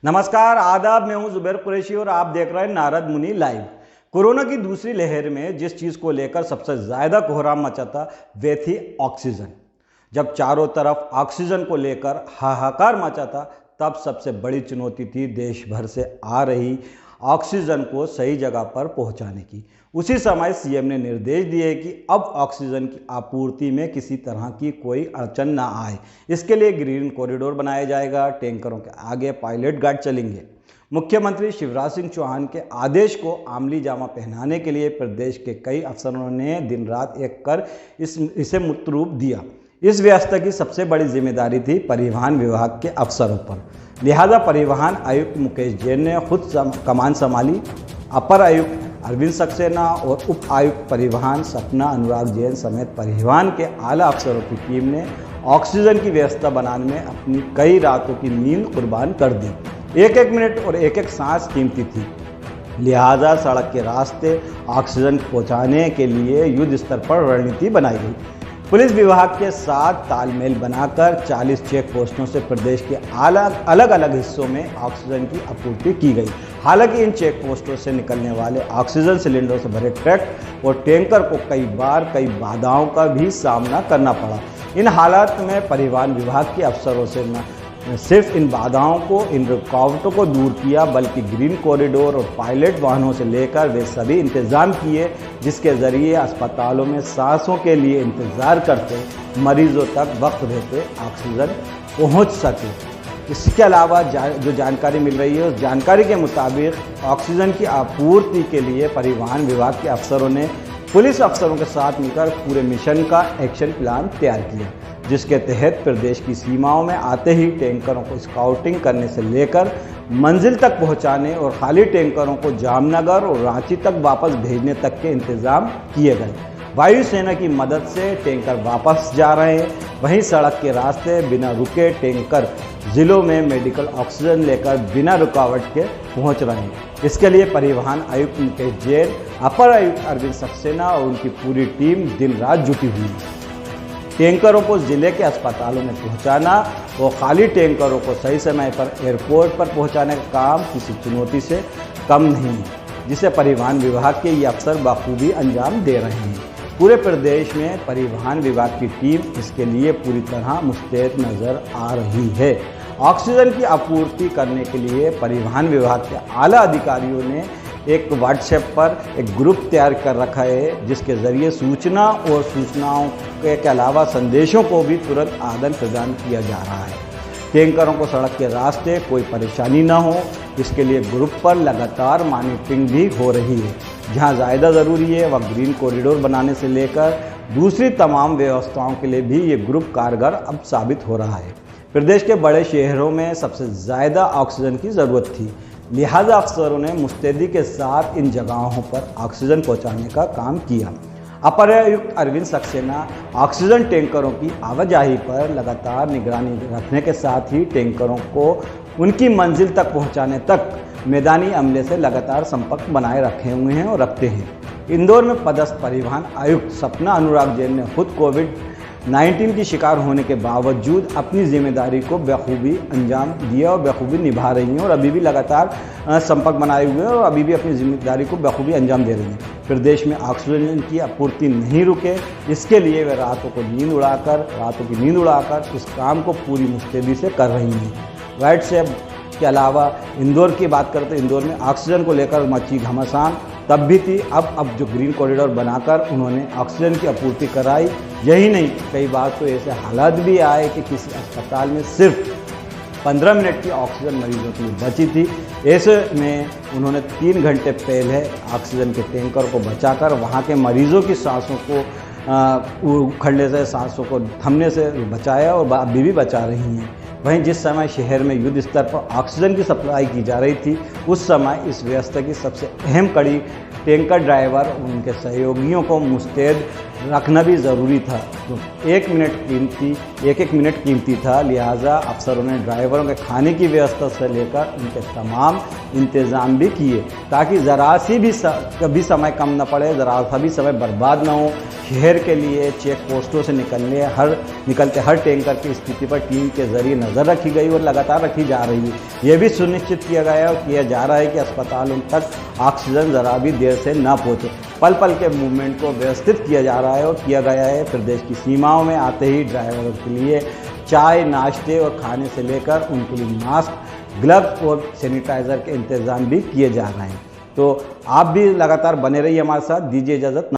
नमस्कार, आदाब। मैं हूं जुबैर कुरैशी और आप देख रहे हैं नारद मुनि लाइव। कोरोना की दूसरी लहर में जिस चीज़ को लेकर सबसे ज़्यादा कोहराम मचा था वे थी ऑक्सीजन। जब चारों तरफ ऑक्सीजन को लेकर हाहाकार मचा था तब सबसे बड़ी चुनौती थी देश भर से आ रही ऑक्सीजन को सही जगह पर पहुंचाने की। उसी समय सीएम ने निर्देश दिए कि अब ऑक्सीजन की आपूर्ति में किसी तरह की कोई अड़चन ना आए। इसके लिए ग्रीन कॉरिडोर बनाया जाएगा, टैंकरों के आगे पायलट गार्ड चलेंगे। मुख्यमंत्री शिवराज सिंह चौहान के आदेश को आमली जामा पहनाने के लिए प्रदेश के कई अफसरों ने दिन रात एक कर इसे मूर्त रूप दिया। इस व्यवस्था की सबसे बड़ी जिम्मेदारी थी परिवहन विभाग के अफसरों पर, लिहाजा परिवहन आयुक्त मुकेश जैन ने खुद कमान संभाली। अपर आयुक्त अरविंद सक्सेना और उप आयुक्त परिवहन सपना अनुराग जैन समेत परिवहन के आला अफसरों की टीम ने ऑक्सीजन की व्यवस्था बनाने में अपनी कई रातों की नींद कुर्बान कर दी। एक एक मिनट और एक एक सांस कीमती थी, लिहाजा सड़क के रास्ते ऑक्सीजन पहुंचाने के लिए युद्ध स्तर पर रणनीति बनाई गई। पुलिस विभाग के साथ तालमेल बनाकर 40 चेक पोस्टों से प्रदेश के अलग अलग हिस्सों में ऑक्सीजन की आपूर्ति की गई। हालांकि इन चेक पोस्टों से निकलने वाले ऑक्सीजन सिलेंडरों से भरे ट्रक और टैंकर को कई कई बाधाओं का भी सामना करना पड़ा। इन हालात में परिवहन विभाग के अफसरों से न सिर्फ इन बाधाओं को, इन रुकावटों को दूर किया, बल्कि ग्रीन कॉरिडोर और पायलट वाहनों से लेकर वे सभी इंतजाम किए जिसके ज़रिए अस्पतालों में सांसों के लिए इंतज़ार करते मरीजों तक वक्त रहते ऑक्सीजन पहुंच सके। इसके अलावा जो जानकारी मिल रही है उस जानकारी के मुताबिक ऑक्सीजन की आपूर्ति के लिए परिवहन विभाग के अफसरों ने पुलिस अफसरों के साथ मिलकर पूरे मिशन का एक्शन प्लान तैयार किया, जिसके तहत प्रदेश की सीमाओं में आते ही टैंकरों को स्काउटिंग करने से लेकर मंजिल तक पहुंचाने और खाली टैंकरों को जामनगर और रांची तक वापस भेजने तक के इंतजाम किए गए। वायुसेना की मदद से टैंकर वापस जा रहे हैं, वहीं सड़क के रास्ते बिना रुके टैंकर जिलों में मेडिकल ऑक्सीजन लेकर बिना रुकावट के पहुंच रहे हैं। इसके लिए परिवहन आयुक्त मुकेश जैन, अपर आयुक्त अरविंद सक्सेना और उनकी पूरी टीम दिन रात जुटी हुई है। टैंकरों को जिले के अस्पतालों में पहुंचाना और खाली टैंकरों को सही समय पर एयरपोर्ट पर पहुंचाने का काम किसी चुनौती से कम नहीं है, जिसे परिवहन विभाग के ये अफसर बखूबी अंजाम दे रहे हैं। पूरे प्रदेश में परिवहन विभाग की टीम इसके लिए पूरी तरह मुस्तैद नजर आ रही है। ऑक्सीजन की आपूर्ति करने के लिए परिवहन विभाग के आला अधिकारियों ने एक व्हाट्सएप पर एक ग्रुप तैयार कर रखा है, जिसके ज़रिए सूचनाओं के अलावा संदेशों को भी तुरंत आदान प्रदान किया जा रहा है। टैंकरों को सड़क के रास्ते कोई परेशानी ना हो, इसके लिए ग्रुप पर लगातार मॉनिटरिंग भी हो रही है। जहां ज़्यादा ज़रूरी है वह ग्रीन कॉरिडोर बनाने से लेकर दूसरी तमाम व्यवस्थाओं के लिए भी ये ग्रुप कारगर अब साबित हो रहा है। प्रदेश के बड़े शहरों में सबसे ज़्यादा ऑक्सीजन की ज़रूरत थी, लिहाजा अफसरों ने मुस्तैदी के साथ इन जगहों पर ऑक्सीजन पहुंचाने का काम किया। अपर आयुक्त अरविंद सक्सेना ऑक्सीजन टैंकरों की आवाजाही पर लगातार निगरानी रखने के साथ ही टैंकरों को उनकी मंजिल तक पहुंचाने तक मैदानी अमले से लगातार संपर्क बनाए रखे हुए हैं और रखते हैं। इंदौर में पदस्थ परिवहन आयुक्त सपना अनुराग जैन ने खुद कोविड-19 की शिकार होने के बावजूद अपनी जिम्मेदारी को बखूबी अंजाम दिया और बखूबी निभा रही हैं और अभी भी लगातार संपर्क बनाए हुए हैं और अभी भी अपनी जिम्मेदारी को बखूबी अंजाम दे रही हैं। प्रदेश में ऑक्सीजन की आपूर्ति नहीं रुके, इसके लिए वे रातों की नींद उड़ाकर इस काम को पूरी मुस्तैदी से कर रही हैं। व्हाट्सएप के अलावा इंदौर की बात करते हैं, इंदौर में ऑक्सीजन को लेकर मची घमासान तब भी थी। अब जो ग्रीन कॉरिडोर बनाकर उन्होंने ऑक्सीजन की आपूर्ति कराई, यही नहीं कई बार तो ऐसे हालात भी आए कि किसी अस्पताल में सिर्फ 15 मिनट की ऑक्सीजन मरीजों के लिए बची थी। ऐसे में उन्होंने 3 घंटे पहले ऑक्सीजन के टैंकर को बचाकर वहाँ के मरीजों की सांसों को उखड़ने से, सांसों को थमने से बचाया और अभी भी बचा रही हैं। वहीं जिस समय शहर में युद्ध स्तर पर ऑक्सीजन की सप्लाई की जा रही थी, उस समय इस व्यवस्था की सबसे अहम कड़ी टैंकर ड्राइवर और उनके सहयोगियों को मुस्तैद रखना भी ज़रूरी था। तो एक एक मिनट कीमती था, लिहाजा अफसरों ने ड्राइवरों के खाने की व्यवस्था से लेकर उनके तमाम इंतज़ाम भी किए ताकि ज़रा सी भी कभी समय कम न पड़े, ज़रा सा भी समय बर्बाद ना हो। शहर के लिए चेक पोस्टों से निकलते हर टैंकर की स्थिति पर टीम के जरिए नज़र रखी गई और लगातार रखी जा रही है। यह भी सुनिश्चित किया गया और किया जा रहा है कि अस्पतालों तक ऑक्सीजन ज़रा भी देर से न पहुँचे। पल पल के मूवमेंट को व्यवस्थित किया जा रहा है और किया गया है। प्रदेश की सीमाओं में आते ही ड्राइवरों के लिए चाय, नाश्ते और खाने से लेकर उनके लिए मास्क, ग्लव्स और सैनिटाइज़र के इंतज़ाम भी किए जा रहे हैं। तो आप भी लगातार बने रहिए हमारे साथ। दीजिए इजाज़त।